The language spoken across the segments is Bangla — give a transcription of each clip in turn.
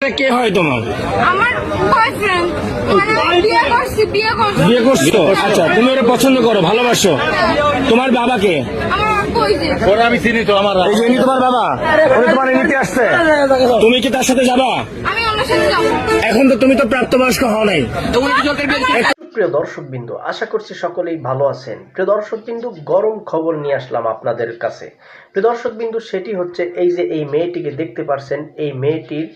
এটা কে হয় তোমার? আমার বয়ফ্রেন্ড, মানে বিয়ে করছি। বিয়ে করছো? আচ্ছা, তুমি ওরা পছন্দ করো, ভালোবাসো। তোমার বাবাকে? আমার কই যে ওরা আমি চিনি তো, আমার এই যে ইনি তোমার বাবা, উনি তোমার নিতে আসছে। তুমি কি তার সাথে যাবা? আমি ওনার সাথে যাবো। এখন তো তুমি তো প্রাপ্তবয়স্ক হও নাই। প্রিয় দর্শকবৃন্দ, আশা করছি সকলেই ভালো আছেন। প্রিয় দর্শকবৃন্দ, গরম খবর নিয়ে আসলাম আপনাদের কাছে। প্রিয় দর্শকবৃন্দ, সেটি হচ্ছে এই যে এই মেয়েটিকে দেখতে পারছেন, এই মেয়েটির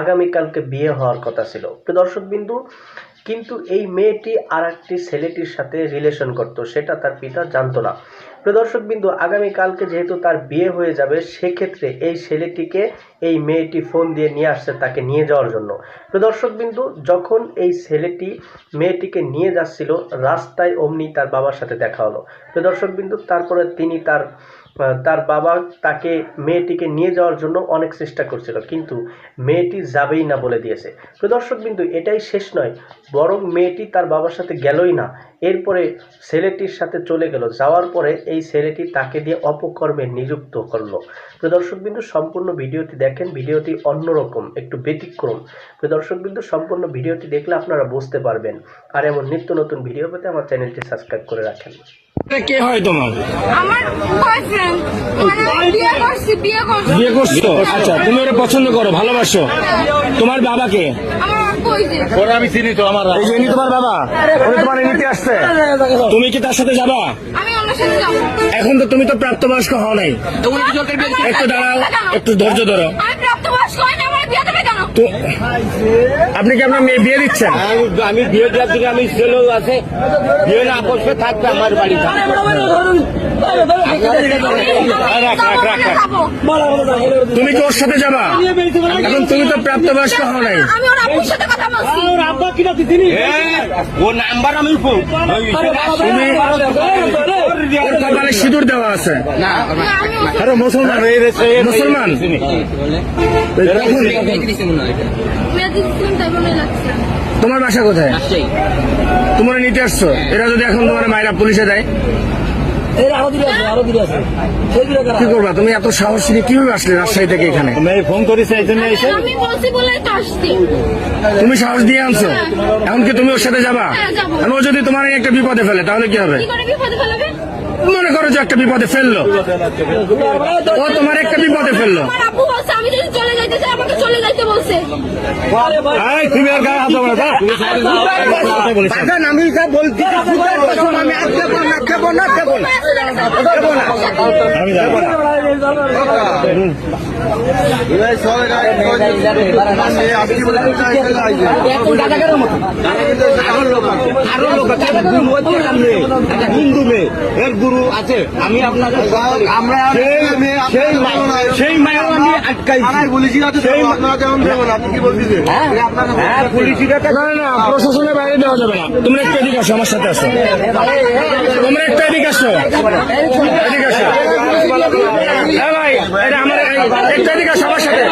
আগামীকালকে বিয়ে হওয়ার কথা ছিল। প্রিয় দর্শকবৃন্দ, কিন্তু এই মেয়েটি আর একটি ছেলেটির সাথে রিলেশন করত, সেটা তার পিতা জানতো না। প্রিয় দর্শকবৃন্দ, আগামীকালকে যেহেতু তার বিয়ে হয়ে যাবে, সেক্ষেত্রে এই ছেলেটিকে এই মেয়েটি ফোন দিয়ে নিয়ে আসছে তাকে নিয়ে যাওয়ার জন্য। প্রিয় দর্শকবৃন্দ, যখন এই ছেলেটি মেয়েটিকে নিয়ে যাচ্ছিল, রাস্তায় অমনি তার বাবার সাথে দেখা হলো। প্রিয় দর্শকবৃন্দ, তারপরে তিনি তার বাবা তাকে মেয়েটিকে নিয়ে যাওয়ার জন্য অনেক চেষ্টা করছিল, কিন্তু মেয়েটি যাবেই না বলে দিয়েছে। প্রিয় দর্শকবৃন্দ, এটাই শেষ নয়, বরং মেয়েটি তার বাবার সাথে গেলই না, এরপরে ছেলেটির সাথে চলে গেল। যাওয়ার পরে এই ছেলেটি তাকে দিয়ে অপকর্মে নিযুক্ত করলো। প্রিয় দর্শকবৃন্দ, সম্পূর্ণ ভিডিওটি দেখেন, ভিডিওটি অন্যরকম, একটু ব্যতিক্রম। প্রিয় দর্শকবৃন্দ, সম্পূর্ণ ভিডিওটি দেখলে আপনারা বুঝতে পারবেন। আর এমন নিত্য নতুন ভিডিও পেতে আমার চ্যানেলটি সাবস্ক্রাইব করে রাখেন। এটা কে হয় তোমার? আমার বয়ফ্রেন্ড, মানে বিয়ে করছি। বিয়ে করছো? আচ্ছা, তুমি ওরা পছন্দ করো, ভালোবাসো। তোমার বাবাকে? আমার কই যে ওরা আমি চিনি তো, আমার এই যে ইনি তোমার বাবা, উনি তোমার নিতে আসছে। তুমি কি তার সাথে যাবা? আমি ওনার সাথে যাবো। এখন তো তুমি তো প্রাপ্তবয়স্ক হও নাই। একটু দাঁড়াও, একটু ধৈর্য ধরো। আমি প্রাপ্তবয়স্ক হই না, আমার বিয়ে দেবে কেন? তো আপনি কি আপনার মেয়ে বিয়ে দিচ্ছেন? আমি বিয়ে দেওয়ার দিকে আমি ছেলেও আছে, বিয়ে না করছে থাকবে আমার বাড়িতে। তুমি কি ওর সাথে যাবা? এখন তুমি তো প্রাপ্তবয়স্ক হও নাই। আমি ওর আব্বুর সাথে কথা বলছি। ও নাম্বার আমি তুমি ওর কপালে সিঁদুর দেওয়া আছে। আরে মুসলমান, মুসলমান। তোমার বাসা কোথায়? তোমার নিতে আসছো, এরা যদি এখন তোমার মায়েরা পুলিশে দেয় কি করবা? তুমি এত সাহস নিয়ে কিভাবে আসলে রাজশাহী থেকে এখানে? মেয়ে ফোন করেছে এই জন্য এসে। আমি বলছি বলেই তো আসছি। তুমি সাহস দিয়ে আনছো, এখন কি তুমি ওর সাথে যাবা? এখন ও যদি তোমার একটা বিপদে ফেলে তাহলে কি হবে? কি করে বিপদে ফেলবে? মনে করো যে একটা বিপদে ফেললো, ও তোমার একটা বিপদে ফেললো। আমার আব্বু বলছে আমি যদি চলে যাইতে চাই আমাকে চলে যাইতে বলছে। তুমি আর গায়ে হাত দেবো না। আমি যা বলছি আমি আর দেবো না, দেবো না, দেবো না, দেবো না, আমি যাবো না। হিন্দু মেয়ে এর গুরু আছে, আমি আপনাকে সেই মায়ের আমি আটকাইছি। প্রশাসনের বাইরে দেওয়া যাবে না। তোমরা একটু এদিকে আসো, আমার সাথে আসো। তোমরা একটু এদিকে আসো, এদিকে আসো। হ্যাঁ ভাই, এটা আমার একটু এদিকে আসো আমার সাথে।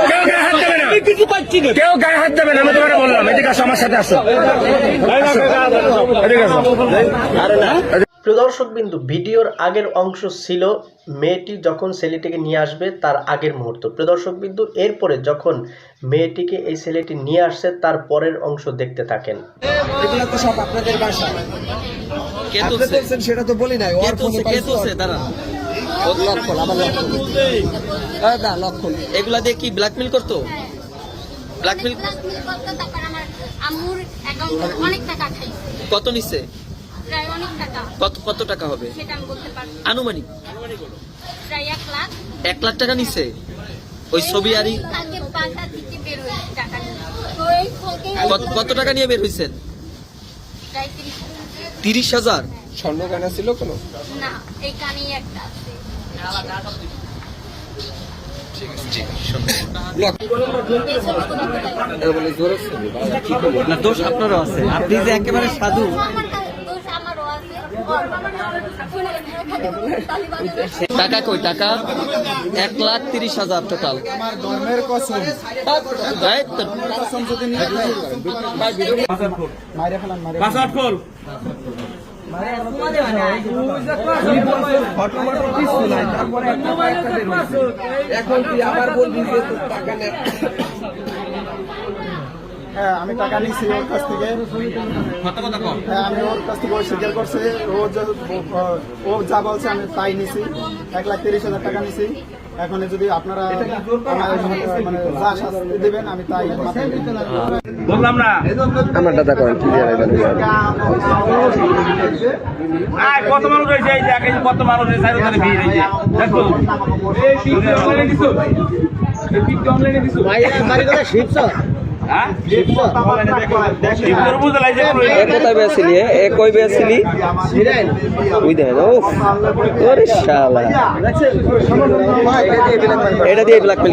কেউ গায়ে হাত দেবে না, কেউ গায়ে হাত দেবে না, আমি তোমাকে বললাম। এদিকে আসো, আমার সাথে আসো, এদিকে আসো। প্রিয় দর্শকবৃন্দ, ভিডিওর আগের অংশ ছিল মেয়েটি যখন ছেলেটিকে নিয়ে আসবে তার আগের মুহূর্ত। প্রিয় দর্শকবৃন্দ, এরপরে যখন মেয়েটিকে এই ছেলেটি নিয়ে আসছে তার পরের অংশ দেখতে থাকেন। এগুলো তো সব আপনাদের বাসা। আপনি বলছেন সেটা তো বলি নাই। ওর ফোনে পাইছে দাঁড়ান। লক্ষণ আবার লক্ষণ এগুলা দিয়ে কি ব্ল্যাকমেল করতো? ব্ল্যাকমেল তারপর আমার আম্মুর অ্যাকাউন্টে অনেক টাকা খাইছে। কত নিচ্ছে? প্রায় অনেক টাকা। কত টাকা হবে সেটা আমি বলতে পারবো না। আনুমানিক প্রায় 1 লাখ। 1 লাখ টাকা নিচ্ছে ওই ছবি আরই। আগে বাসা থেকে বের হয়েছে টাকা নিয়ে। তো এই ফোকে কত টাকা নিয়ে বের হয়েছেন? প্রায় 30,000। স্বর্ণ গানা ছিল কোনো? না, এই কানেই একটা আছে। না, দোষ আপনারও আছে, আপনি যে একেবারে সাধু। টাকা কই? টাকা 1,30,000 টোটাল। আমার ধর্মের কসম। কসম যদি নিয়ে মাইরে ফেলান, মাইরে ফেলান। এখন কি আবার বলবি যে টাকা নেই? হ্যাঁ আমি টাকা নিয়েছি ওর কাছ থেকে। হ্যাঁ আমি ওর কাছ থেকে স্বীকার করছে, ও যা বলছে আমি তাই নিছি। 1,30,000 টাকা নিছি। এখন যদি আপনারা মানে যা শাস্তি দেবেন আমি তাই বললাম না আমার দাদা করেন কি কত মানুষ হয়েছে, এই যে কত মানুষ ভিড় হয়েছে দেখো। কোথায় বেয়াছিলি? কই বেয়াছিলি? ওই দেখেন ও শালা, এটা দিয়ে ব্ল্যাকমেল